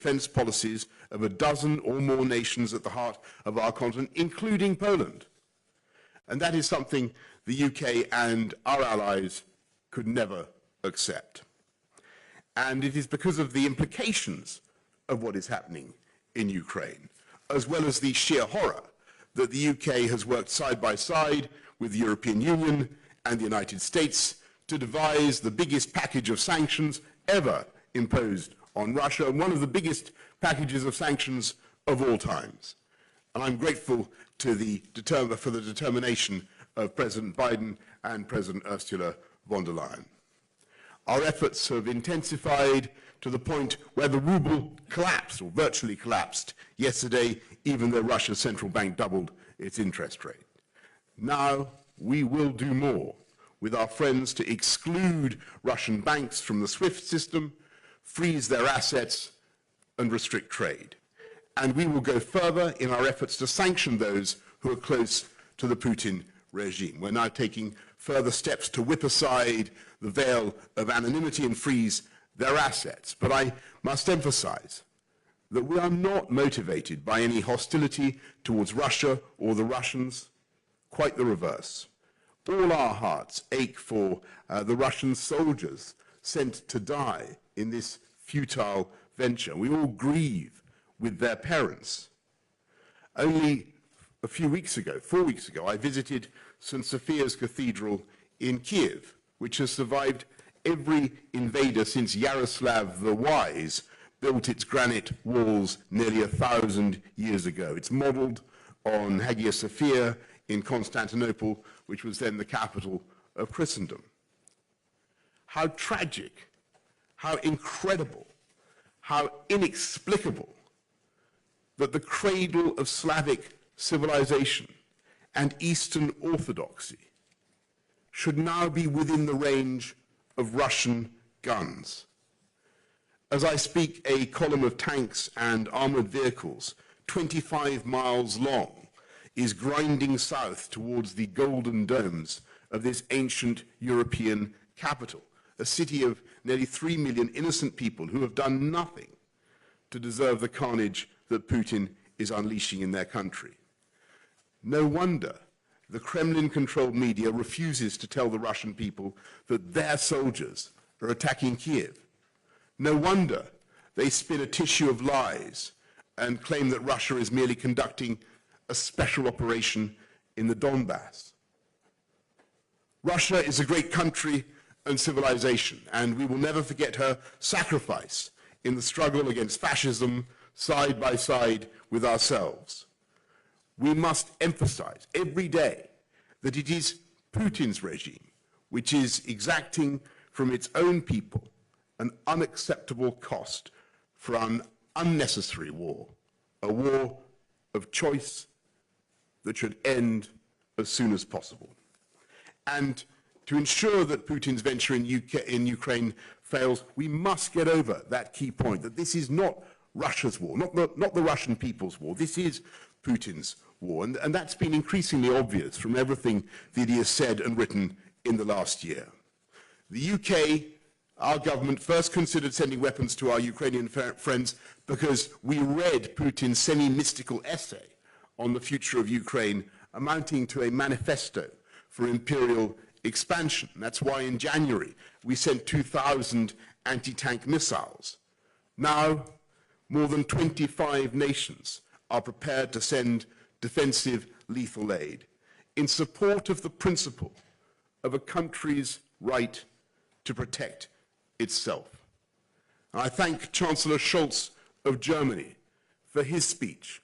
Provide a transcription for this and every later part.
defense policies of a dozen or more nations at the heart of our continent, including Poland. And that is something the UK and our allies could never accept. And it is because of the implications of what is happening in Ukraine, as well as the sheer horror, that the UK has worked side by side with the European Union and the United States to devise the biggest package of sanctions ever imposed on Russia, and one of the biggest packages of sanctions of all times. And I'm grateful to for the determination of President Biden and President Ursula von der Leyen. Our efforts have intensified to the point where the ruble collapsed, or virtually collapsed, yesterday, even though Russia's central bank doubled its interest rate. Now we will do more with our friends to exclude Russian banks from the SWIFT system, freeze their assets, and restrict trade. And we will go further in our efforts to sanction those who are close to the Putin regime. We're now taking further steps to whip aside the veil of anonymity and freeze their assets. But I must emphasize that we are not motivated by any hostility towards Russia or the Russians, quite the reverse. All our hearts ache for the Russian soldiers sent to die in this futile venture. We all grieve with their parents. Only a few weeks ago, 4 weeks ago, I visited St. Sophia's Cathedral in Kiev, which has survived every invader since Yaroslav the Wise built its granite walls nearly 1,000 years ago. It's modeled on Hagia Sophia in Constantinople, which was then the capital of Christendom. How tragic, how incredible, how inexplicable that the cradle of Slavic civilization and Eastern Orthodoxy should now be within the range of Russian guns. As I speak, a column of tanks and armored vehicles, 25 miles long, is grinding south towards the golden domes of this ancient European capital, a city of nearly 3 million innocent people who have done nothing to deserve the carnage that Putin is unleashing in their country. No wonder the Kremlin-controlled media refuses to tell the Russian people that their soldiers are attacking Kiev. No wonder they spin a tissue of lies and claim that Russia is merely conducting a special operation in the Donbass. Russia is a great country and civilization, and we will never forget her sacrifice in the struggle against fascism side by side with ourselves. We must emphasize every day that it is Putin's regime which is exacting from its own people an unacceptable cost for an unnecessary war, a war of choice that should end as soon as possible. And to ensure that Putin's venture in Ukraine fails, we must get over that key point, that this is not Russia's war, not the Russian people's war. This is Putin's war, and that's been increasingly obvious from everything that he has said and written in the last year. The UK, our government, first considered sending weapons to our Ukrainian friends because we read Putin's semi-mystical essay on the future of Ukraine, amounting to a manifesto for imperial expansion. That's why in January we sent 2,000 anti-tank missiles. Now, more than 25 nations are prepared to send defensive lethal aid in support of the principle of a country's right to protect itself. And I thank Chancellor Scholz of Germany for his speech,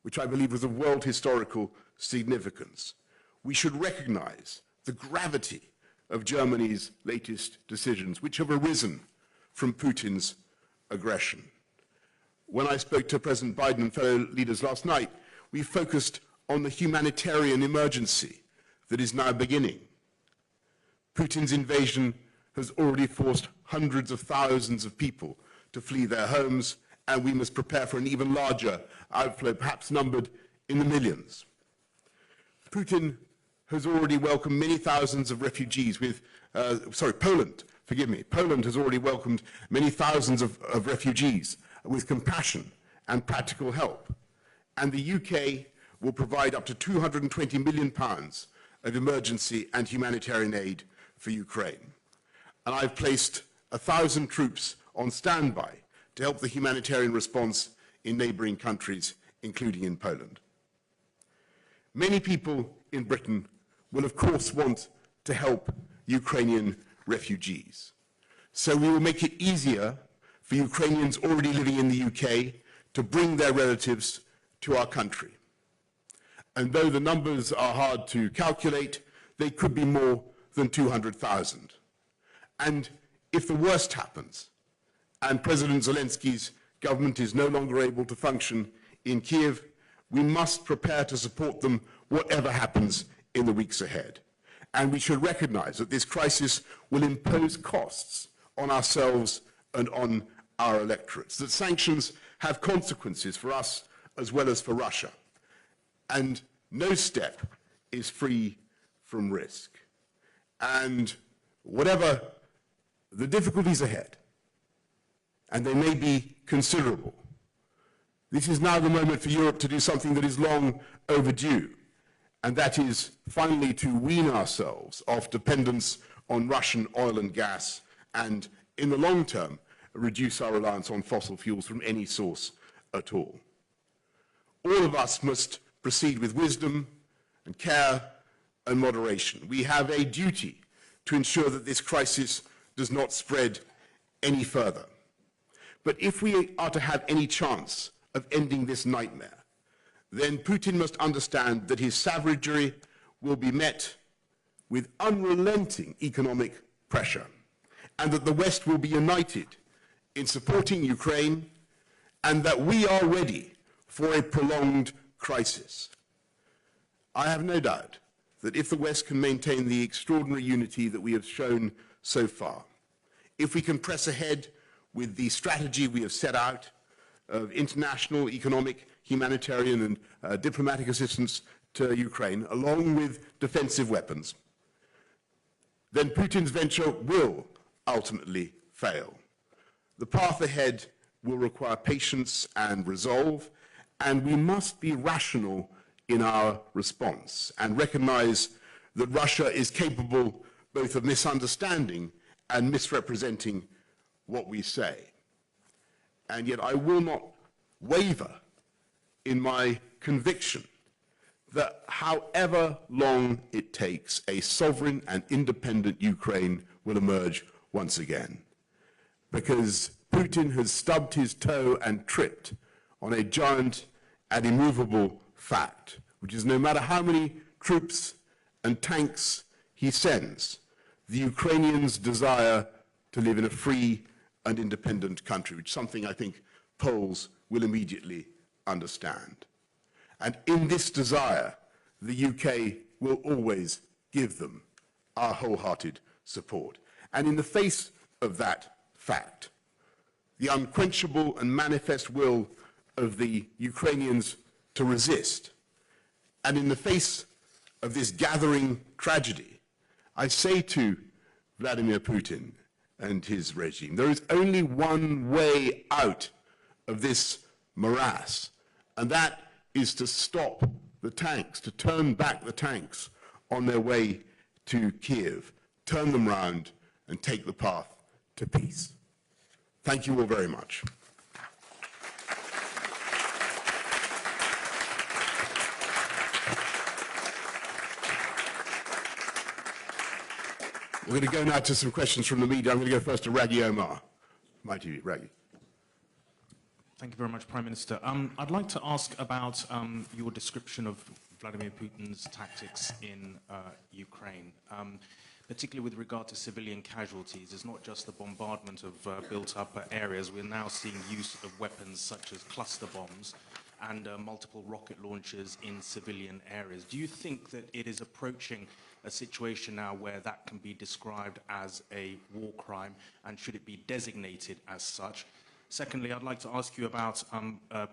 which I believe was of world historical significance. We should recognize the gravity of Germany's latest decisions, which have arisen from Putin's aggression. When I spoke to President Biden and fellow leaders last night, we focused on the humanitarian emergency that is now beginning. Putin's invasion has already forced hundreds of thousands of people to flee their homes, and we must prepare for an even larger outflow, perhaps numbered in the millions. Putin has already welcomed many thousands of refugees Poland has already welcomed many thousands of refugees with compassion and practical help. And the UK will provide up to £220 million of emergency and humanitarian aid for Ukraine. And I've placed 1,000 troops on standby to help the humanitarian response in neighbouring countries, including in Poland. Many people in Britain will, of course, want to help Ukrainian refugees. So we will make it easier for Ukrainians already living in the UK to bring their relatives to our country. And though the numbers are hard to calculate, they could be more than 200,000. And if the worst happens, and President Zelensky's government is no longer able to function in Kiev, we must prepare to support them whatever happens in the weeks ahead. And we should recognize that this crisis will impose costs on ourselves and on our electorates, that sanctions have consequences for us as well as for Russia. And no step is free from risk. And whatever the difficulties ahead, and they may be considerable, this is now the moment for Europe to do something that is long overdue, and that is finally to wean ourselves off dependence on Russian oil and gas, and in the long term, reduce our reliance on fossil fuels from any source at all. All of us must proceed with wisdom and care and moderation. We have a duty to ensure that this crisis does not spread any further. But if we are to have any chance of ending this nightmare, then Putin must understand that his savagery will be met with unrelenting economic pressure, and that the West will be united in supporting Ukraine, and that we are ready for a prolonged crisis. I have no doubt that if the West can maintain the extraordinary unity that we have shown so far, if we can press ahead with the strategy we have set out of international, economic, humanitarian and diplomatic assistance to Ukraine, along with defensive weapons, then Putin's venture will ultimately fail. The path ahead will require patience and resolve, and we must be rational in our response and recognize that Russia is capable both of misunderstanding and misrepresenting what we say. And yet I will not waver in my conviction that however long it takes, a sovereign and independent Ukraine will emerge once again. Because Putin has stubbed his toe and tripped on a giant and immovable fact, which is no matter how many troops and tanks he sends, the Ukrainians desire to live in a free and independent country, which is something I think Poles will immediately understand. And in this desire, the UK will always give them our wholehearted support. And in the face of that fact, the unquenchable and manifest will of the Ukrainians to resist, and in the face of this gathering tragedy, I say to Vladimir Putin and his regime, there is only one way out of this morass, and that is to stop the tanks, to turn back the tanks on their way to Kiev, turn them round and take the path to peace. Thank you all very much. We're going to go now to some questions from the media. I'm going to go first to Raghi Omar. My TV, Raghi. Thank you very much, Prime Minister. I'd like to ask about your description of Vladimir Putin's tactics in Ukraine, particularly with regard to civilian casualties. It's not just the bombardment of built-up areas. We're now seeing use of weapons such as cluster bombs and multiple rocket launchers in civilian areas. Do you think that it is approaching a situation now where that can be described as a war crime, and should it be designated as such? Secondly, I'd like to ask you about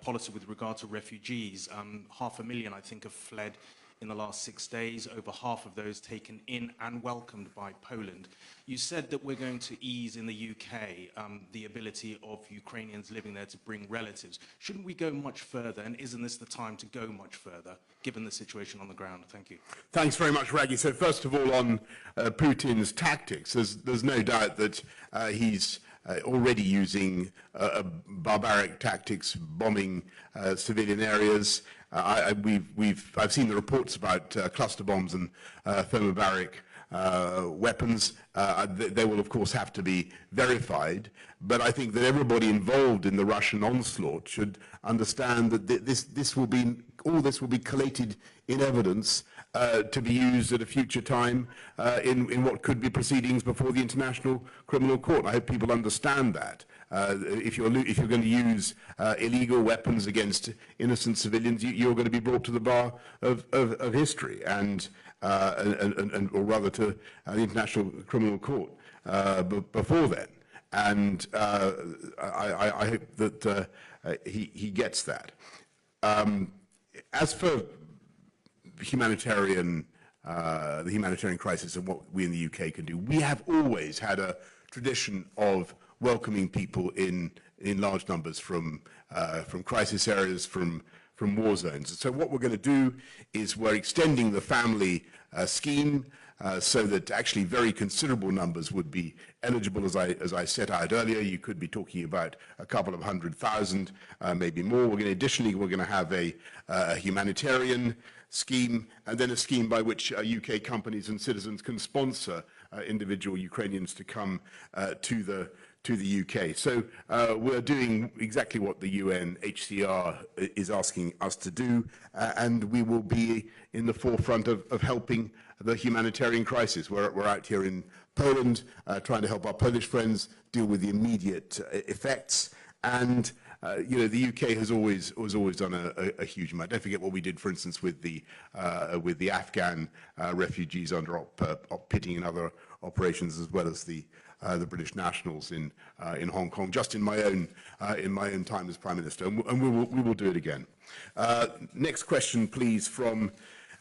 policy with regard to refugees. 500,000, I think, have fled in the last 6 days, over half of those taken in and welcomed by Poland. You said that we're going to ease in the UK the ability of Ukrainians living there to bring relatives. Shouldn't we go much further, and isn't this the time to go much further, given the situation on the ground? Thank you. Thanks very much, Raggy. So first of all, on Putin's tactics, there's no doubt that he's already using barbaric tactics, bombing civilian areas. I've seen the reports about cluster bombs and thermobaric weapons. They will, of course, have to be verified. But I think that everybody involved in the Russian onslaught should understand that all this will be collated in evidence to be used at a future time in what could be proceedings before the International Criminal Court. I hope people understand that. If you're going to use illegal weapons against innocent civilians, you're going to be brought to the bar of history, or rather to the International Criminal Court before then. And I hope that he gets that. As for the humanitarian crisis and what we in the UK can do, we have always had a tradition of welcoming people in large numbers from crisis areas, from war zones. So what we're going to do is we're extending the family scheme so that actually very considerable numbers would be eligible, as I set out earlier. You could be talking about a couple of 100,000, maybe more. Additionally, we're going to have a humanitarian scheme, and then a scheme by which UK companies and citizens can sponsor individual Ukrainians to come to the UK. So we're doing exactly what the UNHCR is asking us to do, and we will be in the forefront of helping the humanitarian crisis. We're out here in Poland trying to help our Polish friends deal with the immediate effects, and the UK has always done a huge amount. Don't forget what we did, for instance, with the Afghan refugees under op pitting and other operations, as well as the British nationals in Hong Kong, just in my own time as Prime Minister, and we will do it again. Next question, please, from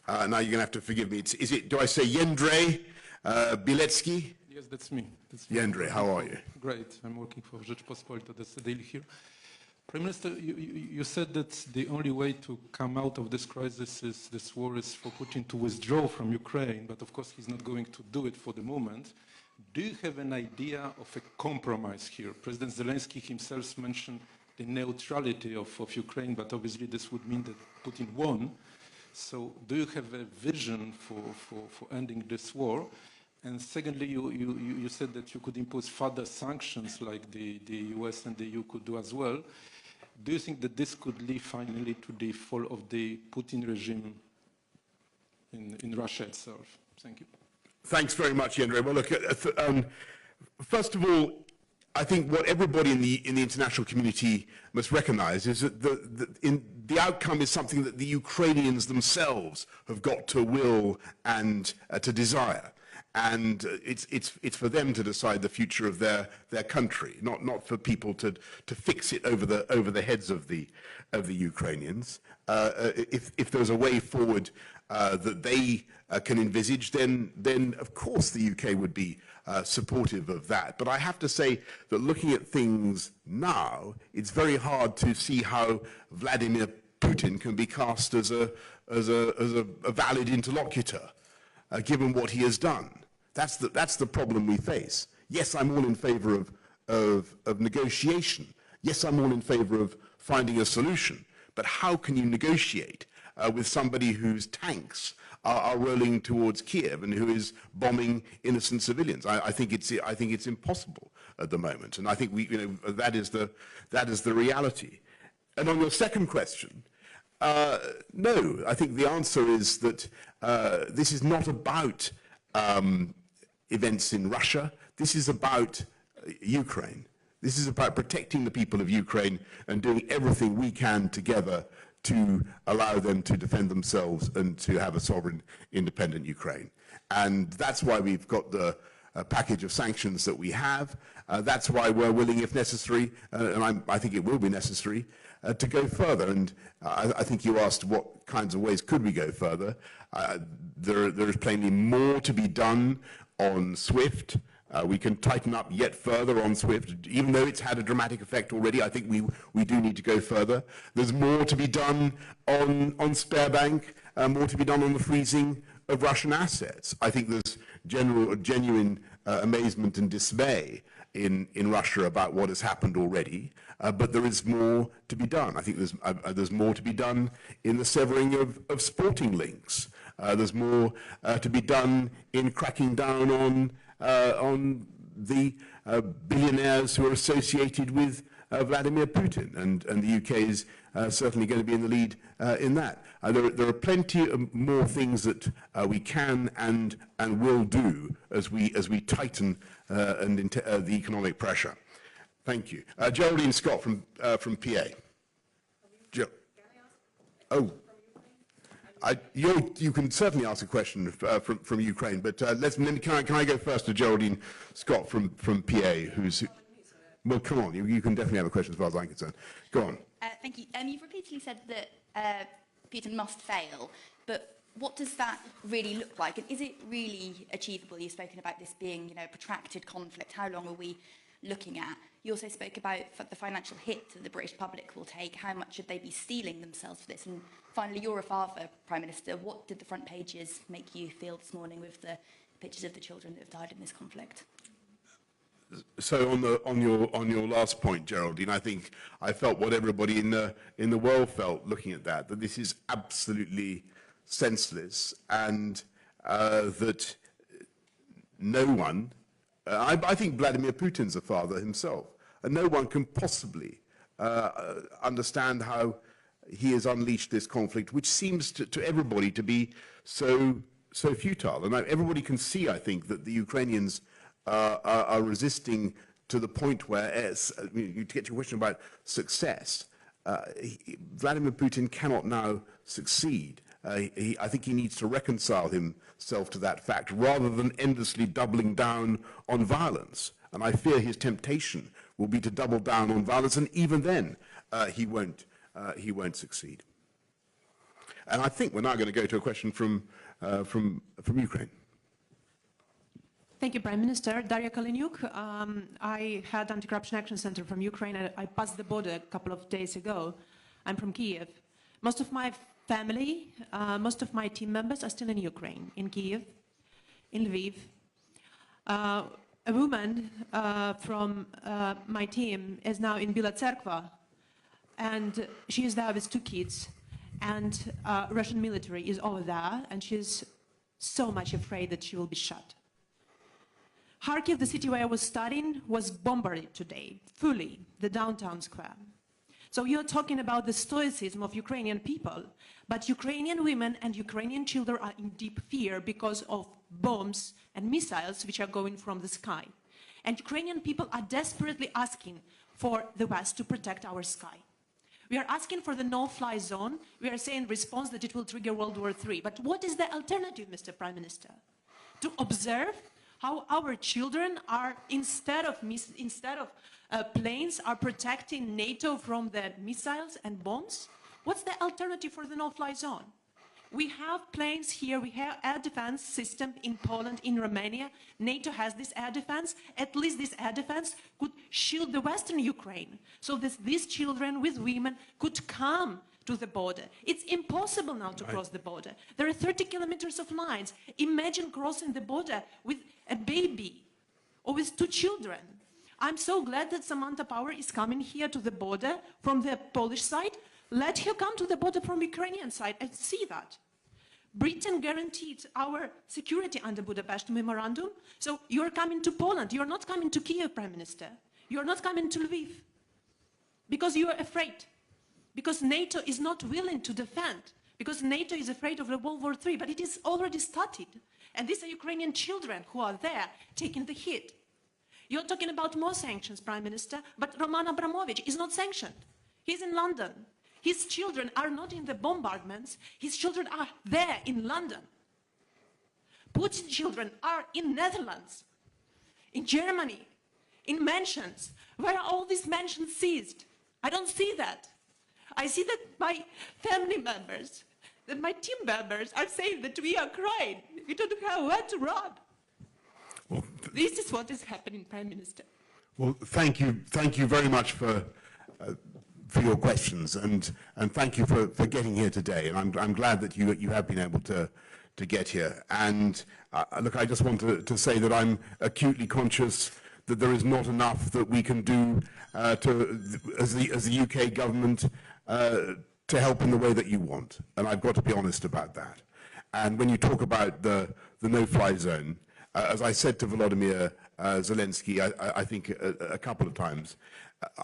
now you're going to have to forgive me. Do I say Jędrzej Bilecki? Yes, that's me. Jędrzej, how are you? Great. I'm working for Rzeczpospolita. That's the daily here. Prime Minister, you said that the only way to come out of this crisis, this war, is for Putin to withdraw from Ukraine, but of course he's not going to do it for the moment. Do you have an idea of a compromise here? President Zelensky himself mentioned the neutrality of Ukraine, but obviously this would mean that Putin won. So do you have a vision for ending this war? And secondly, you said that you could impose further sanctions like the US and the EU could do as well. Do you think that this could lead finally to the fall of the Putin regime in Russia itself? Thank you. Thanks very much, Jędrzej. Well, look, first of all, I think what everybody in the international community must recognize is that the outcome is something that the Ukrainians themselves have got to will and to desire. And it's for them to decide the future of their country, not for people to fix it over the heads of the Ukrainians. If there's a way forward that they can envisage, then of course the UK would be supportive of that. But I have to say that looking at things now, it's very hard to see how Vladimir Putin can be cast as a valid interlocutor, given what he has done. That's the problem we face. Yes, I'm all in favor of negotiation. Yes, I'm all in favor of finding a solution. But how can you negotiate with somebody whose tanks are rolling towards Kiev and who is bombing innocent civilians? I think it's impossible at the moment, and I think that is the reality. And on your second question, no, I think the answer is that this is not about events in Russia. This is about Ukraine. This is about protecting the people of Ukraine and doing everything we can together to allow them to defend themselves and to have a sovereign, independent Ukraine. And that's why we've got the package of sanctions that we have. That's why we're willing, if necessary, and I think it will be necessary, to go further. And I think you asked what kinds of ways could we go further. There is plainly more to be done on SWIFT. We can tighten up yet further on SWIFT. Even though it's had a dramatic effect already, I think we do need to go further. There's more to be done on Sparebank, more to be done on the freezing of Russian assets. I think there's genuine amazement and dismay in Russia about what has happened already, but there is more to be done. I think there's more to be done in the severing of sporting links. There's more to be done in cracking down on the billionaires who are associated with Vladimir Putin, and the UK is certainly going to be in the lead in that. There are plenty more things that we can and will do as we tighten the economic pressure. Thank you. Geraldine Scott from PA. You can certainly ask a question from Ukraine, but can I go first to Geraldine Scott from PA, who's... Well, come on, you can definitely have a question as far as I'm concerned. Go on. Thank you. You've repeatedly said that Putin must fail, but what does that really look like? And is it really achievable? You've spoken about this being, a protracted conflict. How long are we looking at? You also spoke about the financial hit that the British public will take. How much should they be steeling themselves for this? And finally, you're a father, Prime Minister. What did the front pages make you feel this morning with the pictures of the children that have died in this conflict? So on your last point, Geraldine, I think I felt what everybody in the world felt looking at that this is absolutely senseless, and that no one, I think Vladimir Putin's a father himself, and no one can possibly understand how he has unleashed this conflict, which seems to everybody to be so futile. And everybody can see, I think, that the Ukrainians are resisting to the point where, you get to your question about success, Vladimir Putin cannot now succeed. I think he needs to reconcile himself to that fact rather than endlessly doubling down on violence. And I fear his temptation will be to double down on violence, and even then he won't succeed. And I think we're now going to go to a question from Ukraine. Thank you, Prime Minister. Daria Kaleniuk. I had Anti-Corruption Action Center from Ukraine. I passed the border a couple of days ago. I'm from Kiev. Most of my family, most of my team members are still in Ukraine, in Kiev, in Lviv. A woman from my team is now in Bila Tserkva, and she is there with 2 kids, and Russian military is over there, and she's so much afraid that she will be shot. Kharkiv, the city where I was studying, was bombarded today, fully, the downtown square. So you're talking about the stoicism of Ukrainian people, but Ukrainian women and Ukrainian children are in deep fear because of bombs and missiles which are going from the sky. And Ukrainian people are desperately asking for the West to protect our sky. We are asking for the no-fly zone. We are saying in response that it will trigger World War III. But what is the alternative, Mr. Prime Minister? To observe how our children are, instead of planes, are protecting NATO from the missiles and bombs? What's the alternative for the no-fly zone? We have planes here, we have air defense system in Poland, in Romania. NATO has this air defense. At least this air defense could shield the Western Ukraine, so that these children with women could come to the border. It's impossible now to cross the border. There are 30 kilometers of lines. Imagine crossing the border with a baby or with 2 children. I'm so glad that Samantha Power is coming here to the border from the Polish side. Let her come to the border from Ukrainian side and see that. Britain guaranteed our security under Budapest Memorandum. So you're coming to Poland. You're not coming to Kiev, Prime Minister. You're not coming to Lviv because you are afraid. Because NATO is not willing to defend, because NATO is afraid of World War III, but it is already started. And these are Ukrainian children who are there taking the hit. You're talking about more sanctions, Prime Minister, but Roman Abramovich is not sanctioned. He's in London. His children are not in the bombardments. His children are there in London. Putin's children are in Netherlands. in Germany, in mansions. Where are all these mansions seized? I don't see that. I see that my family members, that my team members are saying that we are crying. We don't have where to run. Well, this is what is happening, Prime Minister. well, thank you very much for your questions, and thank you for getting here today. And I'm glad that you have been able to get here. And look, I just want to say that I'm acutely conscious that there is not enough that we can do as the UK government to help in the way that you want. And I've got to be honest about that. And when you talk about the no-fly zone, as I said to Vladimir Zelensky, I think a couple of times,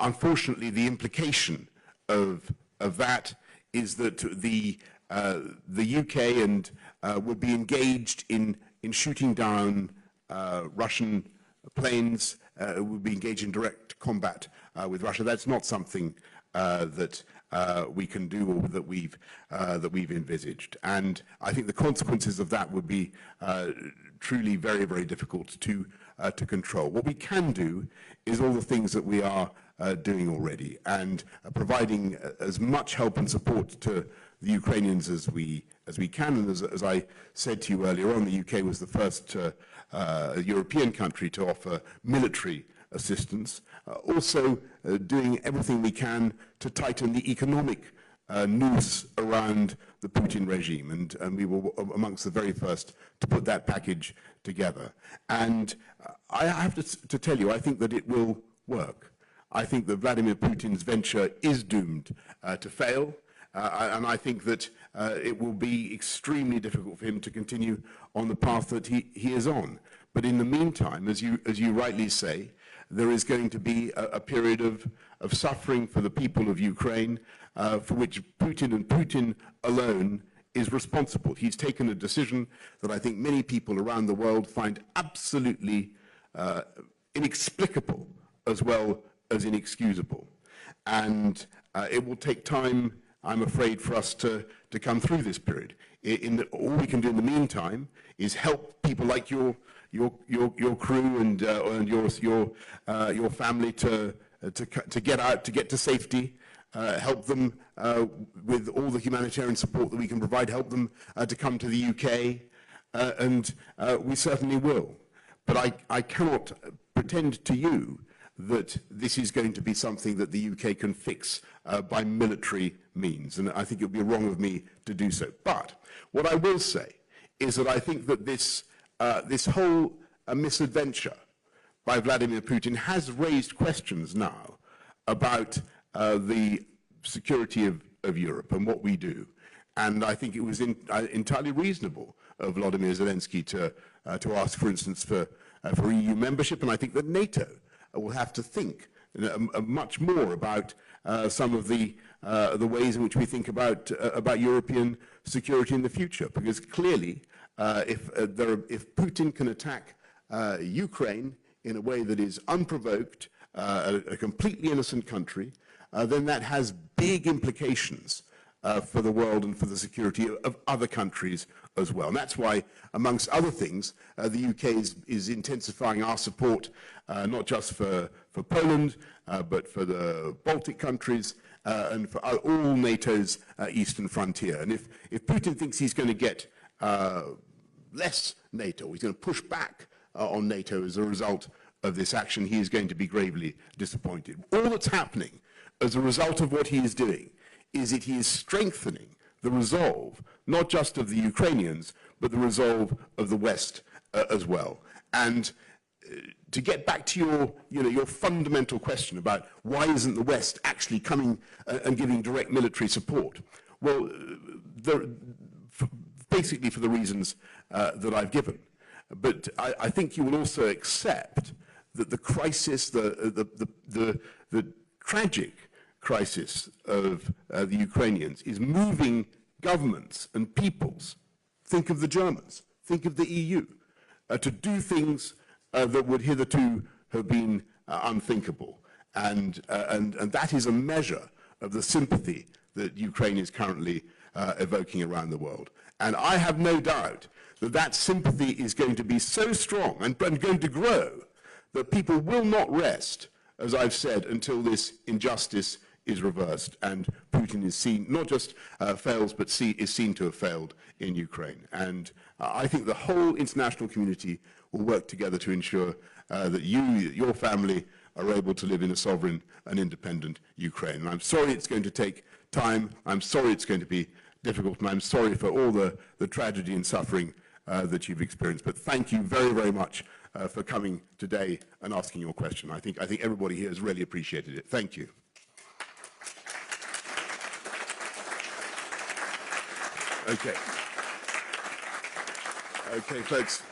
unfortunately, the implication of that is that the UK and would be engaged in shooting down Russian planes, would be engaged in direct combat with Russia. That's not something that we can do or that we've envisaged. And I think the consequences of that would be truly very, very difficult to control. What we can do is all the things that we are doing already, and providing as much help and support to the Ukrainians as we can. And as I said to you earlier on, the UK was the first European country to offer military assistance. Also doing everything we can to tighten the economic noose around the Putin regime, and we were amongst the very first to put that package together. And I have to tell you, I think that it will work. I think that Vladimir Putin's venture is doomed to fail, and I think that it will be extremely difficult for him to continue on the path that he is on. But in the meantime, as you rightly say, there is going to be a period of suffering for the people of Ukraine, for which Putin and Putin alone is responsible. He's taken a decision that I think many people around the world find absolutely inexplicable as well as inexcusable. And it will take time, I'm afraid, for us to come through this period. All we can do in the meantime is help people like your crew and your family to get out, to get to safety, help them with all the humanitarian support that we can provide, help them to come to the UK, and we certainly will. But I cannot pretend to you that this is going to be something that the UK can fix by military means, and I think it would be wrong of me to do so. But what I will say is that I think that this whole misadventure by Vladimir Putin has raised questions now about the security of Europe and what we do. And I think it was entirely reasonable of Vladimir Zelensky to ask, for instance, for EU membership, and I think that NATO will have to think much more about some of the ways in which we think about European security in the future, because clearly, if Putin can attack Ukraine in a way that is unprovoked, a completely innocent country, then that has big implications for the world and for the security of other countries as well. And that's why, amongst other things, the UK is intensifying our support, not just for Poland, but for the Baltic countries and for all NATO's eastern frontier. And if Putin thinks he's going to get less NATO, he's going to push back on NATO as a result of this action, he is going to be gravely disappointed. All that's happening as a result of what he is doing is that he is strengthening the resolve, not just of the Ukrainians, but the resolve of the West as well. And to get back to your fundamental question about why isn't the West actually coming and giving direct military support? Well, basically for the reasons that I've given. But I think you will also accept that the crisis, the tragic crisis of the Ukrainians is moving governments and peoples, think of the Germans, think of the EU, to do things that would hitherto have been unthinkable. And that is a measure of the sympathy that Ukraine is currently evoking around the world. And I have no doubt that that sympathy is going to be so strong and going to grow that people will not rest, as I've said, until this injustice is reversed and Putin is seen, not just fails, but is seen to have failed in Ukraine. And I think the whole international community will work together to ensure that your family, are able to live in a sovereign and independent Ukraine. And I'm sorry it's going to take time. I'm sorry it's going to be difficult, and I'm sorry for all the tragedy and suffering that you've experienced. But thank you very, very much for coming today and asking your question. I think everybody here has really appreciated it. Thank you. Okay. Okay, folks.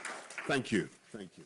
Thank you. Thank you.